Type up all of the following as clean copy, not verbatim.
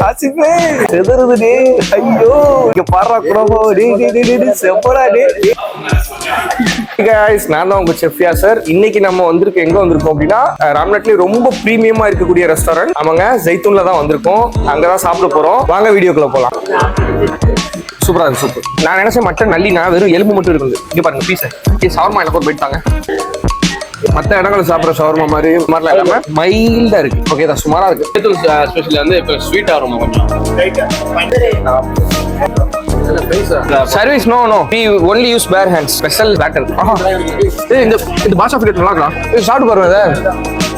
ஆசிஃபே செதறுது டே. ஐயோ இங்க பாறா குறவோ டே செப்படா டே. गाइस நான் தான் உங்க செஃப் யாசர். இன்னைக்கு நம்ம எங்க வந்திருக்கோம் அப்படின்னா ராம்நாட்லயே ரொம்ப பிரீமியமா இருக்கக்கூடிய ரெஸ்டாரண்ட் அவங்க ஜெய்தூன்ல தான் வந்திருக்கோம். அங்கதான் சாப்பிட போறோம். வாங்க வீடியோக்குள்ள போலாம். சூப்பரா இருக்கு சூப்பர். நான் நினைச்சேன் மட்டன் நல்லினா வெறும் எலும்பு மட்டும் இருக்குது. இங்க பாருங்க பீஸ் ஷவர்மா எனக்கு ஒரு போயிட்டாங்க. மற்ற இடங்களில் சாப்பிட்ற ஷவர்மா மாதிரிலாம் இல்லாம மைல்டா இருக்கு. ஓகே தான் சுமாரா இருக்கு. ஸ்பெஷல் வந்து இப்போ ஸ்வீட்டா இருக்கும் கொஞ்சம். Service no we only use bare hands special batter. இந்த பாஷா ஃபிட் நல்லா இருக்கா? சாப்பிட்டு பாருங்க.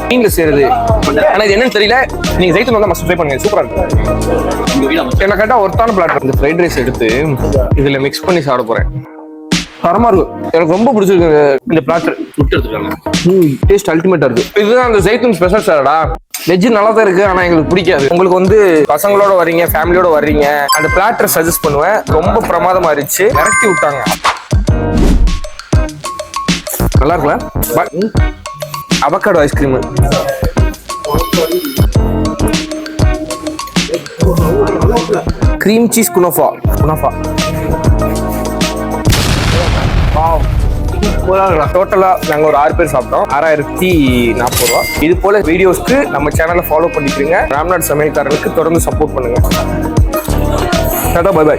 மீன்ல சேருது. ஆனா இது என்னன்னு தெரியல. நீங்க ஜெய்தூன் வந்தா மஸ்ட் ட்ரை பண்ணுங்க. சூப்பரா இருக்கு. என்ன கேட்டா ஒருத்தான பிளாட்டர் இந்த ஃப்ரைட் ரைஸ் எடுத்து இதுல மிக்ஸ் பண்ணி சாப்பிட போறேன். தரமா இருக்கு. எனக்கு ரொம்ப பிடிச்சிருக்கு இந்த பிளாட்டர். டேஸ்ட் அல்டிமேட்டா இருக்கு. இதுதான் அந்த ஜெய்தூன் ஸ்பெஷல் சாலடா. வெஜ் நல்லா தான் இருக்கு. ஆனா எங்களுக்கு பிடிக்காது. உங்களுக்கு பசங்களோட வர்றீங்க ஃபேமிலியோட வர்றீங்க அந்த பிளாட்டர் சஜஸ்ட் பண்ணுவேன். ரொம்ப பிரமாதமா இருந்துச்சு. இறக்கி விட்டாங்க. நல்லா இருக்குல்ல? அவகாடோ ஐஸ்கிரீம் கிரீம் சீஸ் குனோஃபா டோட்டலா நாங்க ஒரு 6 பேர் சாப்பிட்டோம். 6040 ரூபா. இது போல வீடியோஸ்க்கு நம்ம சேனலை ஃபாலோ பண்ணிக்கிறீங்க. ராம்நாட் சமையல்காரனுக்கு தொடர்ந்து சப்போர்ட் பண்ணுங்க. Tata bye by.